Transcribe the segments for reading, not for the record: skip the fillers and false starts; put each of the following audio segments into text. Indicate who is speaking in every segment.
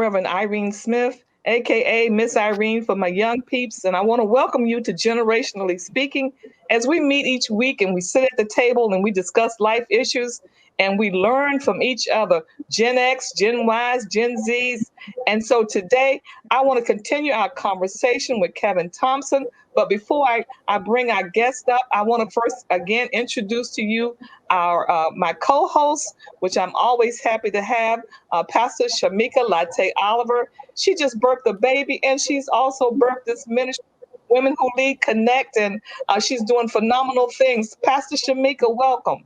Speaker 1: Reverend Irene Smith, aka Miss Irene for my young peeps, and I want to welcome you to Generationally Speaking as we meet each week and we sit at the table and we discuss life issues and we learn from each other, Gen X, Gen Ys, Gen Zs. And so today I want to continue our conversation with Kevin Thompson. But before I bring our guest up, I want to first again introduce to you our my co-host, which I'm always happy to have, Pastor Shamika Latte Oliver. She just birthed a baby, and she's also birthed this ministry, Women Who Lead Connect, and she's doing phenomenal things. Pastor Shamika, welcome.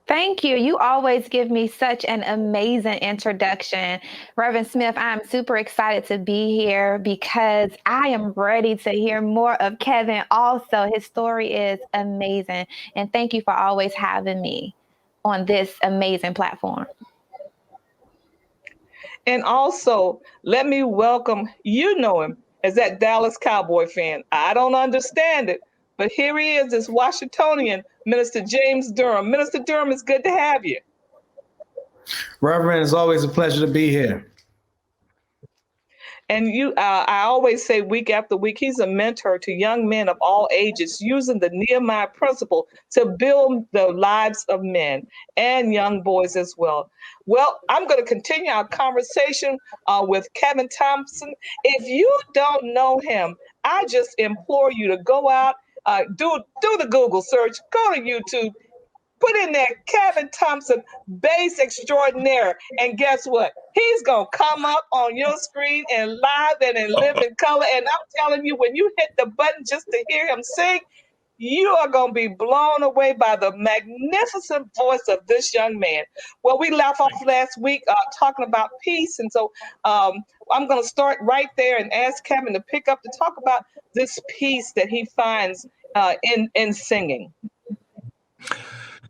Speaker 2: Thank you. You always give me such an amazing introduction. Reverend Smith, I'm super excited to be here because I am ready to hear more of Kevin. Also, his story is amazing. And thank you for always having me on this amazing platform.
Speaker 1: And also, let me welcome, you know him as that Dallas Cowboy fan. I don't understand it, but here he is, this Washingtonian, Minister James Durham. Minister Durham, it's good to have you.
Speaker 3: Reverend, it's always a pleasure to be here.
Speaker 1: And I always say week after week, he's a mentor to young men of all ages, using the Nehemiah principle to build the lives of men and young boys as well. Well, I'm going to continue our conversation with Kevin Thompson. If you don't know him, I just implore you to go out, do the Google search, go to YouTube, put in there Kevin Thompson, bass extraordinaire, and guess what? He's gonna come up on your screen and live and in living color. And I'm telling you, when you hit the button just to hear him sing, you are gonna be blown away by the magnificent voice of this young man. Well, we left off last week talking about peace, and so I'm gonna start right there and ask Kevin to pick up to talk about this peace that he finds in singing.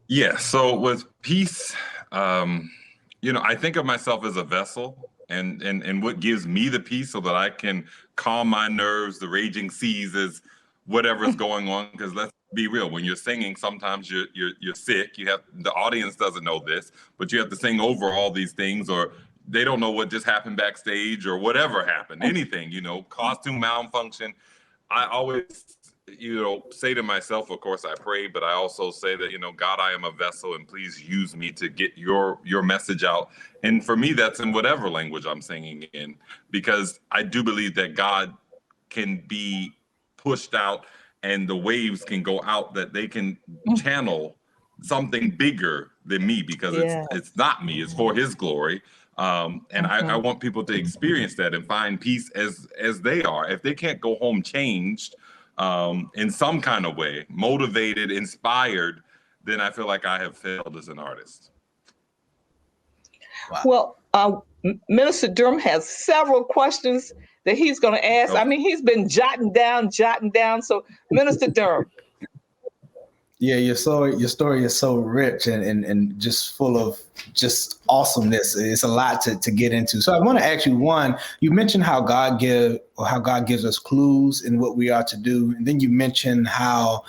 Speaker 4: Yeah, so with peace, I think of myself as a vessel and what gives me the peace so that I can calm my nerves, the raging seas is whatever's going on. Because let's be real, when you're singing, sometimes you're sick. The audience doesn't know this, but you have to sing over all these things, or they don't know what just happened backstage or whatever happened, anything, costume malfunction. I always say to myself, of course, I pray, but I also say that, God, I am a vessel and please use me to get your message out. And for me, that's in whatever language I'm singing in, because I do believe that God can be pushed out and the waves can go out, that they can channel something bigger than me, because it's not me, it's for his glory. And I want people to experience that and find peace as they are. If they can't go home changed, in some kind of way, motivated, inspired, then I feel like I have failed as an artist.
Speaker 1: Wow. Well, Minister Durham has several questions that he's going to ask. I mean, he's been jotting down. So, Minister Durham.
Speaker 3: Yeah, your story is so rich and just full of just awesomeness. It's a lot to get into. So I want to ask you, one, you mentioned how God gives us clues in what we are to do. And then you mentioned how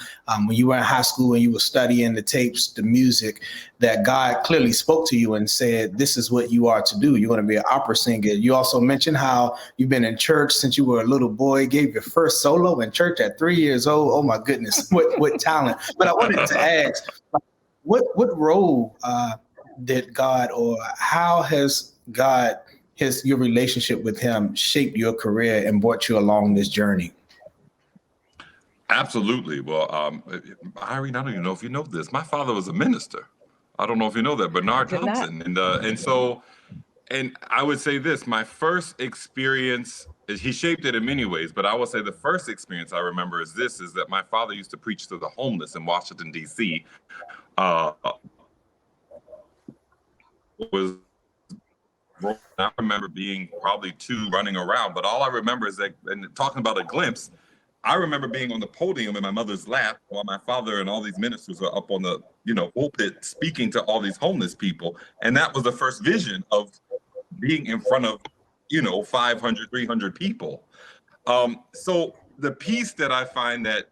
Speaker 3: when you were in high school and you were studying the tapes, the music, that God clearly spoke to you and said, this is what you are to do. You're going to be an opera singer. You also mentioned how you've been in church since you were a little boy, gave your first solo in church at 3 years old. Oh my goodness, what talent. But I wanted to ask, what role did God, or how has God, your relationship with him shaped your career and brought you along this journey?
Speaker 4: Absolutely. Well, Irene, I don't even know if you know this. My father was a minister. I don't know if you know that, Bernard Thompson. And I would say this, my first experience, he shaped it in many ways, but I would say the first experience I remember is that my father used to preach to the homeless in Washington, D.C. I remember being probably 2, running around, but all I remember is that, and talking about a glimpse, I remember being on the podium in my mother's lap while my father and all these ministers were up on the, pulpit speaking to all these homeless people. And that was the first vision of being in front of, 500, 300 people. So the piece that I find that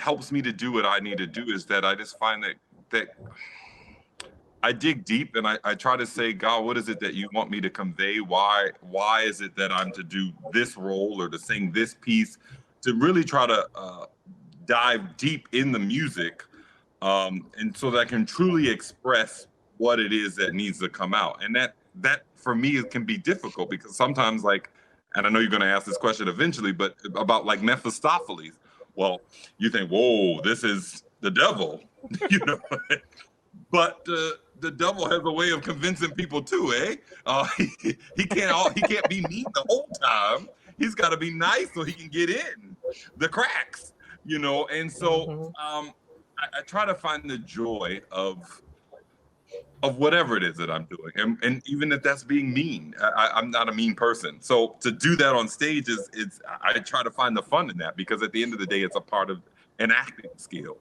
Speaker 4: helps me to do what I need to do is that I just find that I dig deep and I try to say, God, what is it that you want me to convey? Why is it that I'm to do this role or to sing this piece? To really try to dive deep in the music, and so that I can truly express what it is that needs to come out. And that for me, it can be difficult because sometimes, like, and I know you're going to ask this question eventually, but about like Mephistopheles. Well, you think, whoa, this is the devil, you know. But the devil has a way of convincing people too, eh? He can't be mean the whole time. He's got to be nice so he can get in the cracks, you know. And so I try to find the joy of whatever it is that I'm doing, and even if that's being mean, I'm not a mean person. So to do that on stage is I try to find the fun in that, because at the end of the day, it's a part of an acting skill.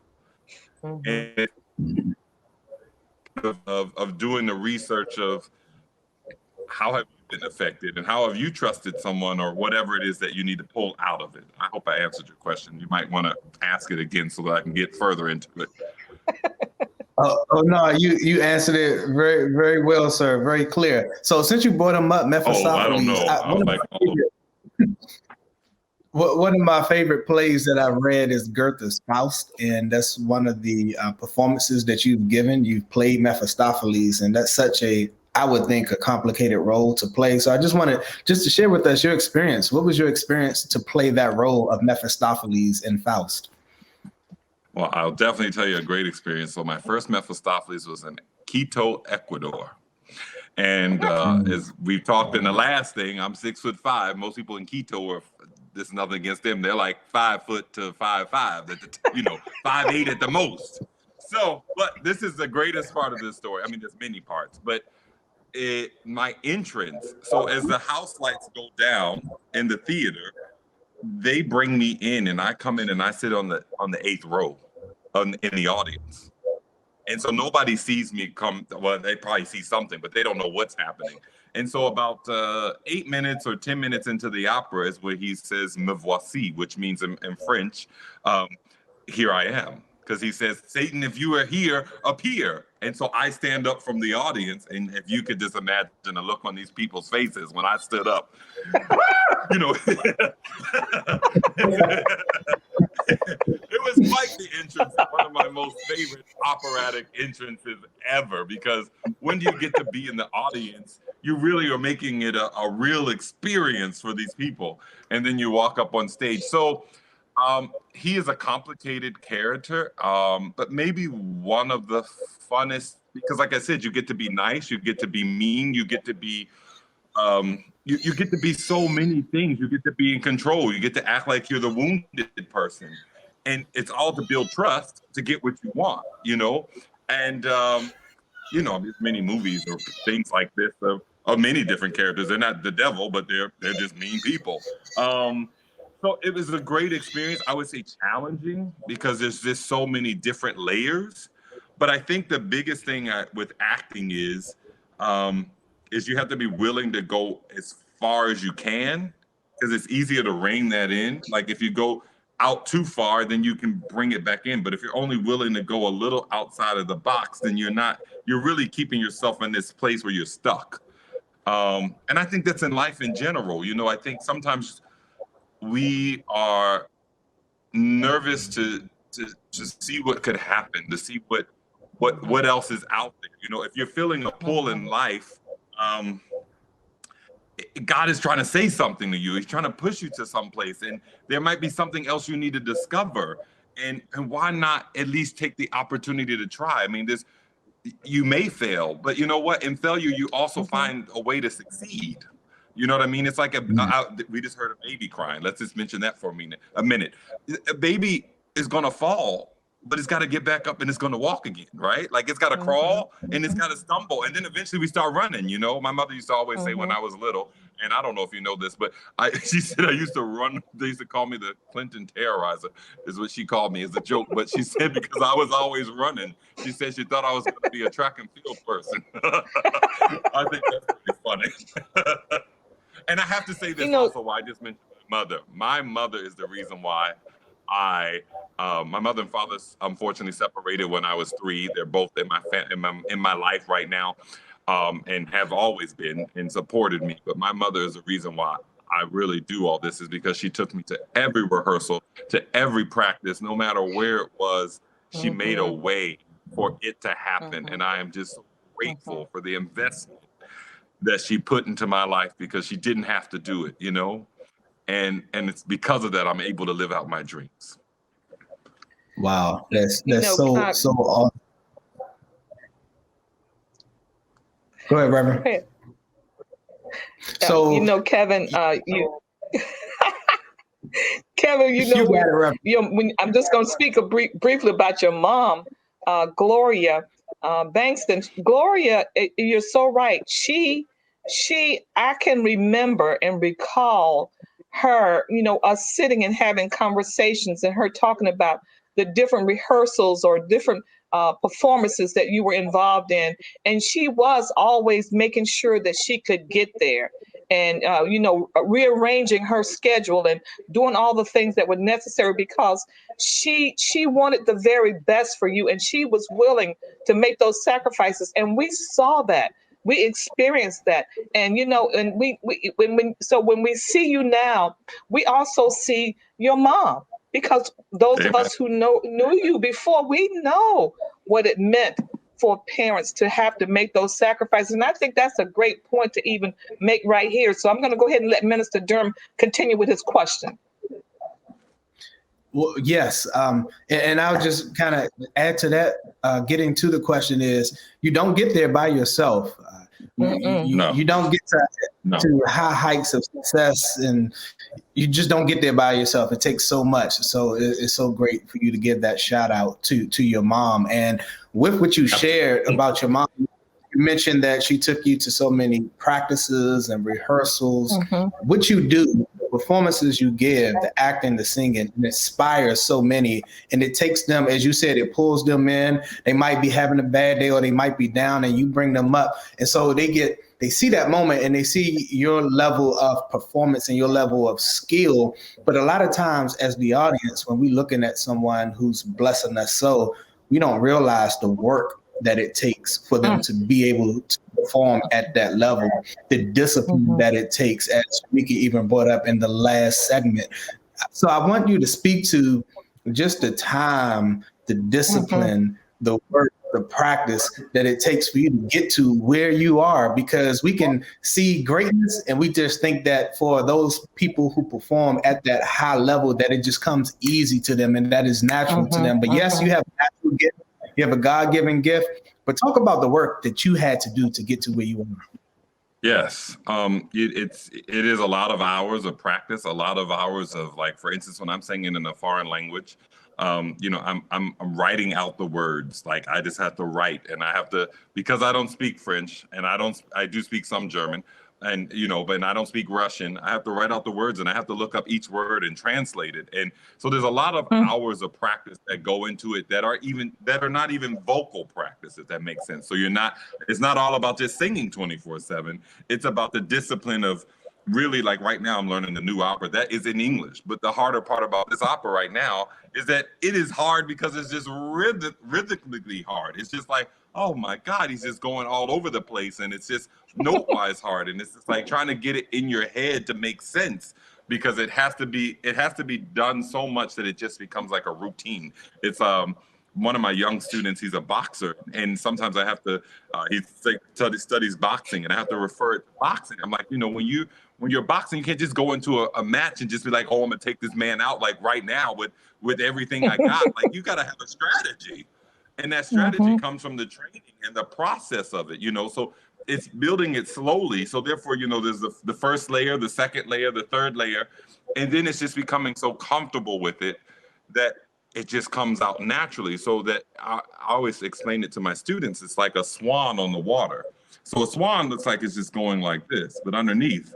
Speaker 4: And of doing the research of how have you been affected and how have you trusted someone or whatever it is that you need to pull out of it. I hope I answered your question. You might want to ask it again so that I can get further into it.
Speaker 3: Oh no, you answered it very, very well, sir. Very clear. So since you brought him up, Mephistopheles,
Speaker 4: I don't know.
Speaker 3: One of my favorite plays that I've read is Goethe's Faust, and that's one of the performances that you've given. You've played Mephistopheles, and that's such I would think, a complicated role to play. So I just wanted to share with us your experience. What was your experience to play that role of Mephistopheles in Faust?
Speaker 4: Well, I'll definitely tell you a great experience. So my first Mephistopheles was in Quito, Ecuador. And as we've talked in the last thing, I'm 6'5". Most people in Quito this is nothing against them. They're like 5 foot to 5'5", 5'8" at the most. So, but this is the greatest part of this story. I mean, there's many parts, but my entrance. So as the house lights go down in the theater, they bring me in, and I come in and I sit on the 8th row in the audience. And so nobody sees me come. Well, they probably see something, but they don't know what's happening. And so about 8 minutes or 10 minutes into the opera is where he says "me voici," which means in French, "here I am." Because he says, "Satan, if you are here, appear." And so I stand up from the audience, and if you could just imagine the look on these people's faces when I stood up, you know, it was quite the entrance, one of my most favorite operatic entrances ever, because when you get to be in the audience, you really are making it a real experience for these people. And then you walk up on stage. So he is a complicated character, but maybe one of the funnest, because like I said, you get to be nice, you get to be mean, you get to be you get to be so many things. You get to be in control. You get to act like you're the wounded person. And it's all to build trust to get what you want, you know? And, you know, there's many movies or things like this of many different characters. They're not the devil, but they're just mean people. So it was a great experience. I would say challenging because there's just so many different layers. But I think the biggest thing with acting is you have to be willing to go as far as you can, because it's easier to rein that in. Like if you go out too far, then you can bring it back in. But if you're only willing to go a little outside of the box, then you're really keeping yourself in this place where you're stuck. And I think that's in life in general. You know, I think sometimes we are nervous to see what could happen, to see what else is out there. You know, if you're feeling a pull in life, God is trying to say something to you. He's trying to push you to someplace, and there might be something else you need to discover. And why not at least take the opportunity to try? I mean, you may fail, but you know what? In failure, you also find a way to succeed. You know what I mean? It's like we just heard a baby crying. Let's just mention that for a minute. A baby is gonna fall, but it's got to get back up and it's going to walk again, right? Like it's got to crawl and it's got to stumble. And then eventually we start running, you know? My mother used to always say when I was little, and I don't know if you know this, but she said I used to run. They used to call me the Clinton Terrorizer is what she called me as a joke. But she said because I was always running, she said she thought I was going to be a track and field person. I think that's pretty funny. And I have to say this also why I just mentioned my mother. My mother is the reason why My mother and father unfortunately separated when I was 3. They're both in my life right now, and have always been and supported me. But my mother is the reason why I really do all this, is because she took me to every rehearsal, to every practice, no matter where it was. She made a way for it to happen, and I am just so grateful for the investment that she put into my life, because she didn't have to do it, and it's because of that I'm able to live out my dreams.
Speaker 3: Wow, that's so awesome. Go ahead, Reverend.
Speaker 1: So Kevin, Kevin, I'm just going to speak briefly about your mom, Gloria Bankston. Gloria, you're so right. I can remember and recall her, us sitting and having conversations, and her talking about the different rehearsals or different performances that you were involved in. And she was always making sure that she could get there, and rearranging her schedule and doing all the things that were necessary, because she wanted the very best for you, and she was willing to make those sacrifices. And we saw that. We experienced that. And and when we see you now, we also see your mom, because those of us who knew you before, we know what it meant for parents to have to make those sacrifices. And I think that's a great point to even make right here. So I'm going to go ahead and let Minister Durham continue with his question.
Speaker 3: Well, yes. And I'll just kind of add to that. Getting to the question is, you don't get there by yourself. You don't get to high heights of success, and you just don't get there by yourself. It takes so much. So it's so great for you to give that shout out to your mom. And with what you shared about your mom, you mentioned that she took you to so many practices and rehearsals. What you do, the performances you give, the acting, the singing, it inspires so many. And it takes them, as you said, it pulls them in. They might be having a bad day, or they might be down, and you bring them up. And so they see that moment, and they see your level of performance and your level of skill. But a lot of times as the audience, when we're looking at someone who's blessing us so, we don't realize the work that it takes for them to be able to perform at that level, the discipline that it takes, as Mika even brought up in the last segment. So I want you to speak to just the time, the discipline, the work, the practice that it takes for you to get to where you are, because we can see greatness and we just think that for those people who perform at that high level, that it just comes easy to them and that is natural to them. But yes, you have a natural gift. You have a God-given gift, but talk about the work that you had to do to get to where you are.
Speaker 4: Yes, it is a lot of hours of practice, a lot of hours of, like, for instance, when I'm singing in a foreign language, I'm writing out the words. Like, I just have to write, and I have to, because I don't speak French, and I do speak some German, and but I don't speak Russian. I have to write out the words, and I have to look up each word and translate it. And so there's a lot of hours of practice that go into it that are not even vocal practice, if that makes sense. So it's not all about just singing 24/7. It's about the discipline of really, like right now I'm learning the new opera that is in English. But the harder part about this opera right now is that it is hard because it's just rhythmically hard. It's just like, oh my God, he's just going all over the place, and it's just note-wise hard, and it's just like trying to get it in your head to make sense, because it has to be done so much that it just becomes like a routine. It's one of my young students, he's a boxer, and sometimes I have to he studies boxing, and I have to refer it to boxing. I'm like, when you're boxing, you can't just go into a match and just be like, oh, I'm gonna take this man out like right now with everything I got. Like, you gotta have a strategy. And that strategy comes from the training and the process of it, so it's building it slowly. So therefore, there's the first layer, the second layer, the third layer, and then it's just becoming so comfortable with it that it just comes out naturally. So that I always explain it to my students. It's like a swan on the water. So a swan looks like it's just going like this, but underneath,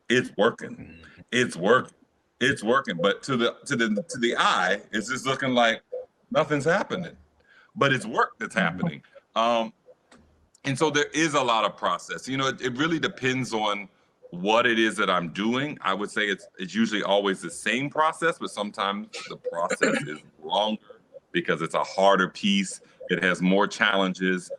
Speaker 4: it's working. It's working. It's working. But to the eye, it's just looking like nothing's happening. But it's work that's happening. And so there is a lot of process. It really depends on what it is that I'm doing, I would say it's usually always the same process, but sometimes the process is longer because it's a harder piece. It has more challenges.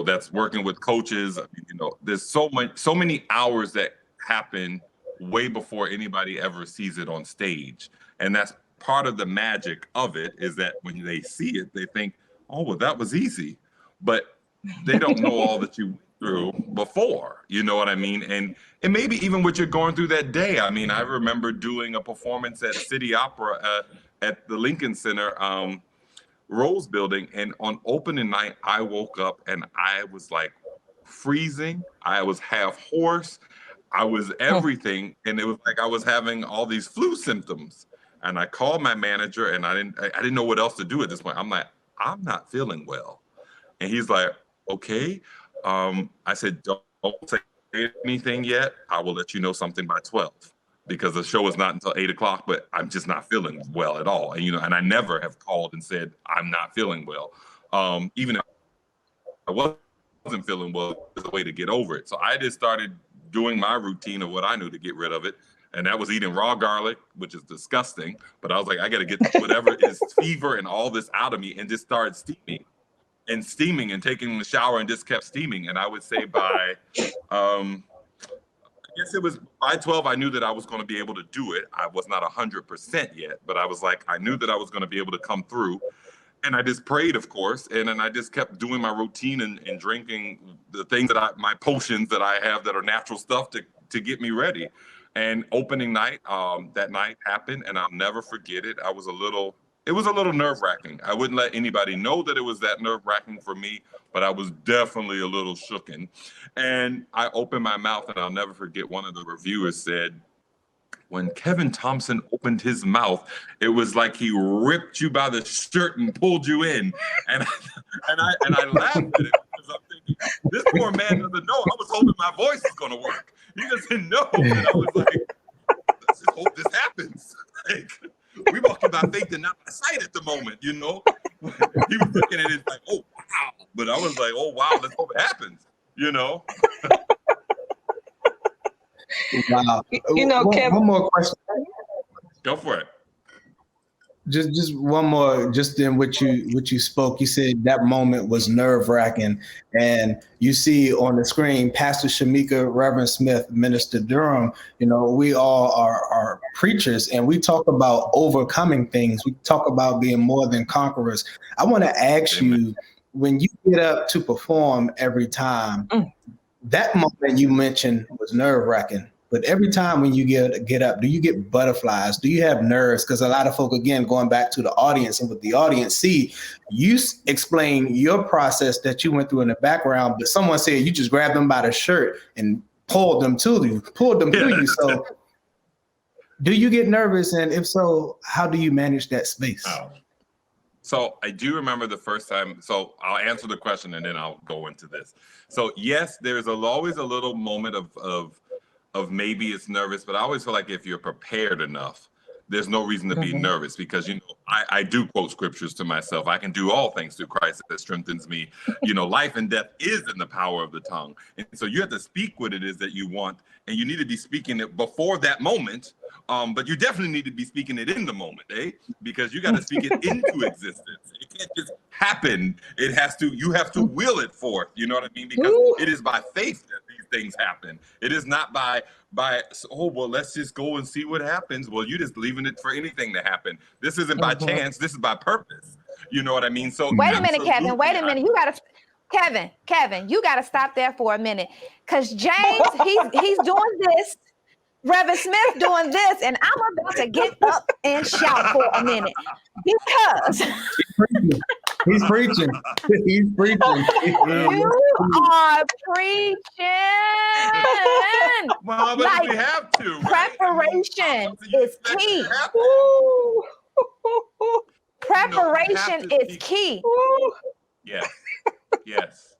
Speaker 4: That's working with coaches. I mean, there's so many hours that happen way before anybody ever sees it on stage. And that's part of the magic of it, is that when they see it, they think, oh, well, that was easy. But they don't know all that you went through before, you know what I mean? And maybe even what you're going through that day. I mean, I remember doing a performance at City Opera at the Lincoln Center, Rose Building, and on opening night, I woke up and I was like freezing. I was half hoarse. I was everything, and it was like I was having all these flu symptoms. And I called my manager, and I didn't know what else to do at this point. I'm like, I'm not feeling well, and he's like, okay. I said, don't say anything yet. I will let you know something by 12, because the show is not until 8:00. But I'm just not feeling well at all, and I never have called and said I'm not feeling well. Even if I wasn't feeling well, there's a way to get over it. So I just started doing my routine of what I knew to get rid of it. And that was eating raw garlic, which is disgusting. But I was like, I got to get whatever is fever and all this out of me, and just started steaming and taking the shower and just kept steaming. And I would say by, I guess it was by 12, I knew that I was going to be able to do it. I was not 100% yet, but I was like, I knew that I was going to be able to come through. And I just prayed, of course, and then I just kept doing my routine and drinking the things my potions that I have that are natural stuff to get me ready. And opening night, that night happened, and I'll never forget it. It was a little nerve-wracking. I wouldn't let anybody know that it was that nerve-wracking for me, but I was definitely a little shooken. And I opened my mouth, and I'll never forget, one of the reviewers said, when Kevin Thompson opened his mouth, it was like he ripped you by the shirt and pulled you in. And I laughed at it, because I'm thinking, this poor man doesn't know. I was hoping my voice was going to work. He doesn't know. And I was like, let's just hope this happens. Like, we walking by faith and not by sight at the moment, He was looking at it like, oh, wow. But I was like, oh, wow, let's hope it happens,
Speaker 3: Wow.
Speaker 1: Kevin,
Speaker 3: one more question.
Speaker 4: Go for it.
Speaker 3: Just one more, just in what you spoke. You said that moment was nerve-wracking, and you see on the screen Pastor Shamika, Reverend Smith, Minister Durham. We all are preachers, and we talk about overcoming things. We talk about being more than conquerors. I want to ask you, when you get up to perform every time, that moment you mentioned was nerve-wracking. But every time when you get up, do you get butterflies? Do you have nerves? Because a lot of folk, again, going back to the audience and what the audience see, you explain your process that you went through in the background, but someone said you just grabbed them by the shirt and pulled them to you. So do you get nervous? And if so, how do you manage that space?
Speaker 4: So I do remember the first time. So I'll answer the question and then I'll go into this. So yes, there's always a little moment of maybe it's nervous, but I always feel like if you're prepared enough, there's no reason to be nervous, because I do quote scriptures to myself. I can do all things through Christ that strengthens me. Life and death is in the power of the tongue. And so you have to speak what it is that you want, and you need to be speaking it before that moment. But you definitely need to be speaking it in the moment, because you got to speak it into existence. It can't just happen. You have to will it forth. You know what I mean? Because it is by faith that these things happen. It is not by, let's just go and see what happens. Well, you're just leaving it for anything to happen. This isn't by chance. This is by purpose. You know what I mean? So
Speaker 2: wait a minute, Kevin. Wait a minute. You got to, Kevin, you got to stop there for a minute. Because James, he's doing this. Reverend Smith doing this, and I'm about to get up and shout for a minute, because
Speaker 3: he's preaching. You
Speaker 2: are preaching.
Speaker 4: Well, but we have to.
Speaker 2: Preparation is key. Preparation is key. Yes.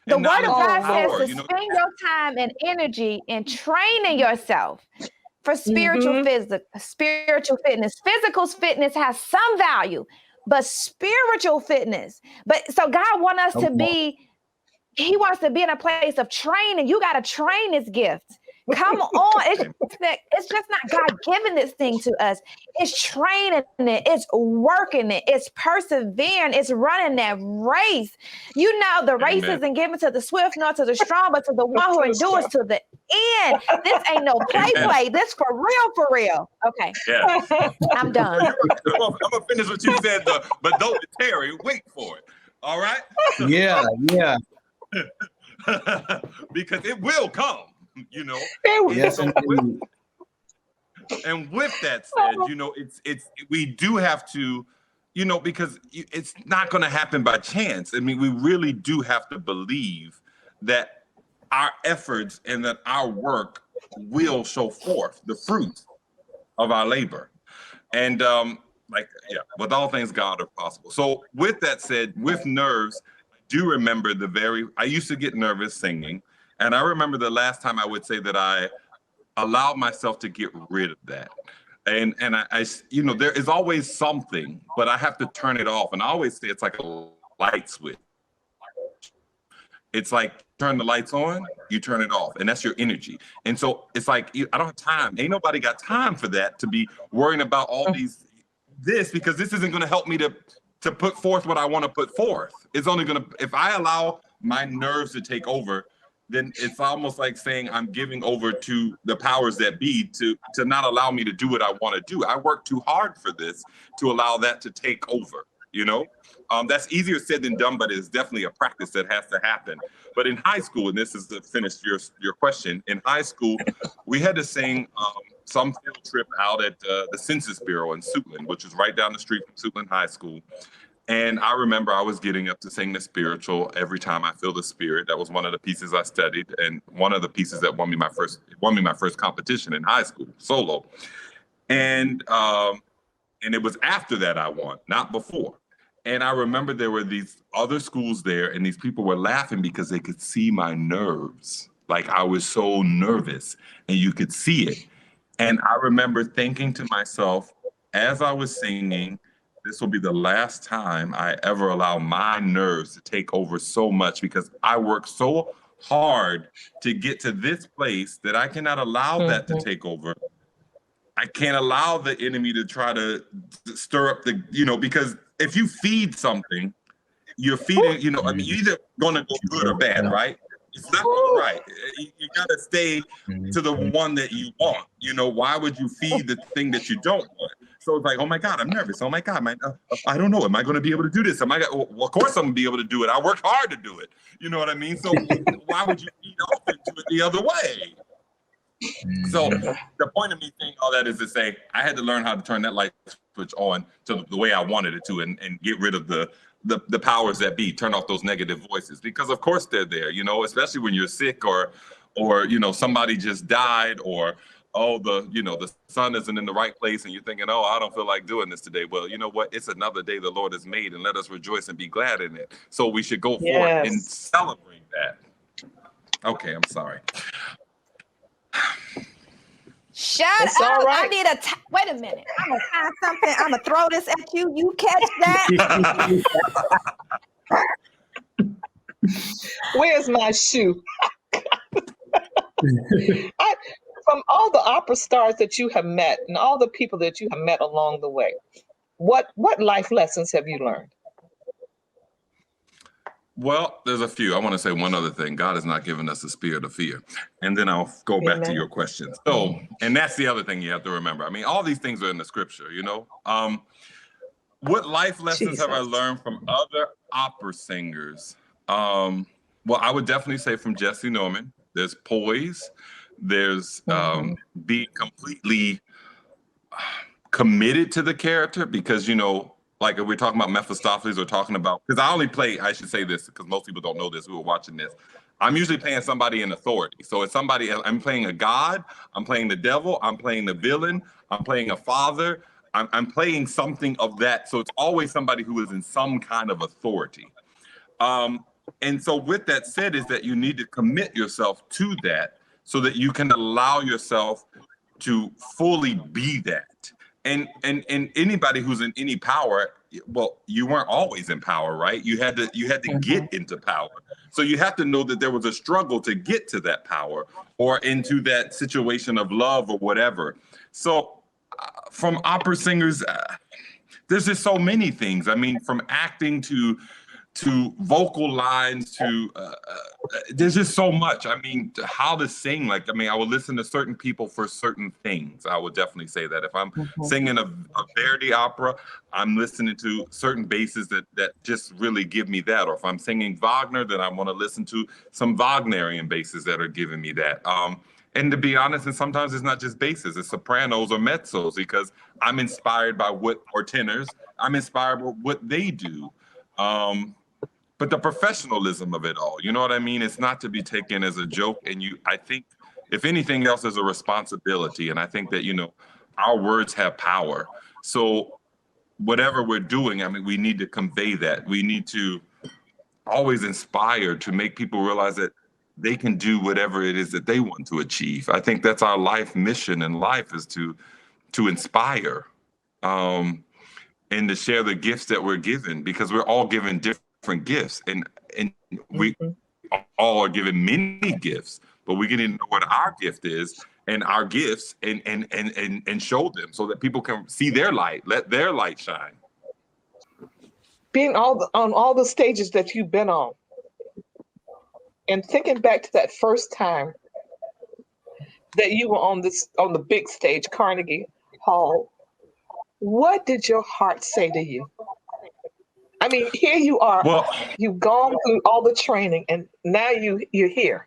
Speaker 2: The word of God says to spend your time and energy in training yourself for spiritual fitness. Physical fitness has some value, but spiritual fitness. So God wants us to be he wants to be in a place of training. You got to train this gift. Come on. It's just not God giving this thing to us. It's training it. It's working it. It's persevering. It's running that race. You know, the race isn't given to the swift nor to the strong, but to the one who endures to the end. This ain't no play. This for real. Okay.
Speaker 4: Yeah.
Speaker 2: I'm done.
Speaker 4: I'm going to finish what you said, though. But don't, Terry, wait for it. All right?
Speaker 3: Yeah.
Speaker 4: Because it will come. You know,
Speaker 3: yes,
Speaker 4: and with that said, you know, we do have to, you know, because it's not going to happen by chance. I mean, we really do have to believe that our efforts and that our work will show forth the fruit of our labor. And with all things God are possible. So with that said, with nerves, I do remember I used to get nervous singing. And I remember the last time I would say that I allowed myself to get rid of that. And I you know, there is always something, but I have to turn it off. And I always say it's like a light switch. It's like turn the lights on, you turn it off, and that's your energy. And so it's like, I don't have time. Ain't nobody got time for that, to be worrying about all this, because this isn't going to help me to put forth what I want to put forth. It's only going to, if I allow my nerves to take over, then it's almost like saying I'm giving over to the powers that be to not allow me to do what I want to do. I work too hard for this to allow that to take over, you know? That's easier said than done, but it's definitely a practice that has to happen. But in high school, and this is to finish your question, in high school, we had to sing some field trip out at the Census Bureau in Suitland, which is right down the street from Suitland High School. And I remember I was getting up to sing the spiritual every time I feel the spirit. That was one of the pieces I studied, and one of the pieces that won me my first competition in high school, solo. And it was after that I won, not before. And I remember there were these other schools there, and these people were laughing because they could see my nerves. Like I was so nervous, and you could see it. And I remember thinking to myself, as I was singing, this will be the last time I ever allow my nerves to take over so much, because I work so hard to get to this place that I cannot allow that to take over. I can't allow the enemy to try to stir up the, you know, because if you feed something, you're feeding, you know, I mean, you're either going to go good or bad, right? It's not right. You got to stay to the one that you want. You know, why would you feed the thing that you don't want? So it's like, oh my God, I'm nervous. Oh my God, I don't know. Am I going to be able to do this? Well, of course I'm going to be able to do it. I work hard to do it. You know what I mean? So why would you feed off into it the other way? So the point of me saying all that is to say, I had to learn how to turn that light switch on to the way I wanted it to, and get rid of the powers that be, turn off those negative voices, because of course they're there, you know, especially when you're sick or, you know, somebody just died, or, the sun isn't in the right place and you're thinking, oh, I don't feel like doing this today. Well, you know what? It's another day the Lord has made, and let us rejoice and be glad in it. So we should go forth and celebrate that. Okay, I'm sorry.
Speaker 2: Shut
Speaker 1: it's
Speaker 2: up.
Speaker 1: All right.
Speaker 2: I need wait a minute. I'm going to find something. I'm going to throw this at you. You catch that?
Speaker 1: Where's my shoe? From all the opera stars that you have met and all the people that you have met along the way, what life lessons have you learned?
Speaker 4: Well, there's a few. I want to say one other thing. God has not given us a spirit of fear. And then I'll go back to your question. So, and that's the other thing you have to remember. I mean, all these things are in the scripture, you know. What life lessons have I learned from other opera singers? Well, I would definitely say from Jesse Norman, there's poise. There's being completely committed to the character, because, you know, like if we're talking about Mephistopheles, or talking about, because I should say this because most people don't know this who are watching this. I'm usually playing somebody in authority. So it's somebody, I'm playing a god, I'm playing the devil, I'm playing the villain, I'm playing a father, I'm playing something of that. So it's always somebody who is in some kind of authority. And so with that said, is that you need to commit yourself to that so that you can allow yourself to fully be that. and anybody who's in any power, well, you weren't always in power, right? You had to get into power. So you have to know that there was a struggle to get to that power or into that situation of love or whatever. So from opera singers, there's just so many things. I mean, from acting to vocal lines to there's just so much. I mean, how to sing. Like, I mean, I would listen to certain people for certain things. I would definitely say that if I'm singing a Verdi opera, I'm listening to certain basses that just really give me that. Or if I'm singing Wagner, then I want to listen to some Wagnerian basses that are giving me that. And to be honest, and sometimes it's not just basses, it's sopranos or mezzos, because I'm inspired by or tenors, I'm inspired by what they do. But the professionalism of it all, you know what I mean? It's not to be taken as a joke. And I think, if anything else, is a responsibility. And I think that, our words have power. So whatever we're doing, I mean, we need to convey that. We need to always inspire to make people realize that they can do whatever it is that they want to achieve. I think that's our life mission in life, is to inspire and to share the gifts that we're given, because we're all given different gifts, and we all are given many gifts, but we get to know what our gift is and our gifts and show them so that people can see their light, let their light shine.
Speaker 1: Being on all the stages that you've been on, and thinking back to that first time that you were on the big stage, Carnegie Hall, what did your heart say to you? I mean, here you are.
Speaker 4: Well,
Speaker 1: you've gone through all the training, and now you're here.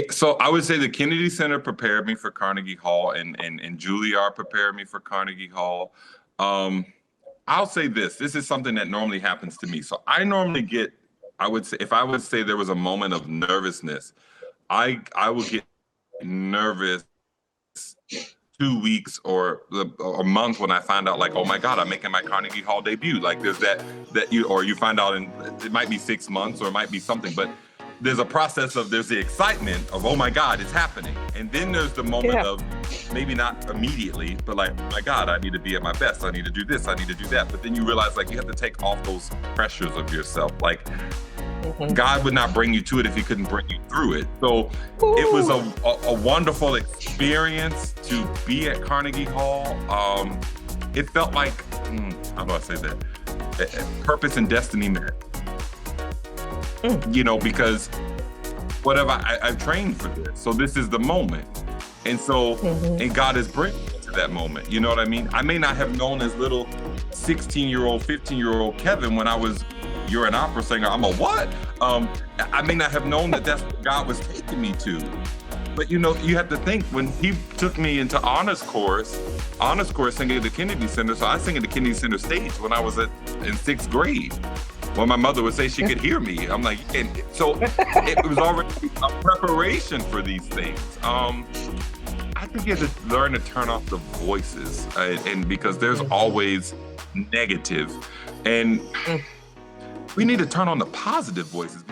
Speaker 4: So I would say the Kennedy Center prepared me for Carnegie Hall, and Juilliard prepared me for Carnegie Hall. I'll say this is something that normally happens to me. So I normally if I would say there was a moment of nervousness, I would get nervous 2 weeks or a month when I find out, like, oh my God, I'm making my Carnegie Hall debut. Like, there's you find out it might be 6 months or it might be something, but there's a process there's the excitement of, oh my God, it's happening. And then there's the moment of, maybe not immediately, but like, oh my God, I need to be at my best. I need to do this, I need to do that. But then you realize, like, you have to take off those pressures of yourself. Like, God would not bring you to it if he couldn't bring you through it. So it was a wonderful experience to be at Carnegie Hall. It felt like, how do I say that? Purpose and destiny met. Because whatever, I've trained for this. So this is the moment. And so, and God is bringing me to that moment. You know what I mean? I may not have known as little 16-year-old, 15-year-old Kevin when you're an opera singer. I'm a what? I may not have known that that's what God was taking me to. But you have to think, when he took me into honors course singing at the Kennedy Center. So I sang at the Kennedy Center stage when I was in 6th grade. When my mother would say she could hear me. I'm like, and so it was already a preparation for these things. I think you have to learn to turn off the voices, and because there's always negative, and we need to turn on the positive voices.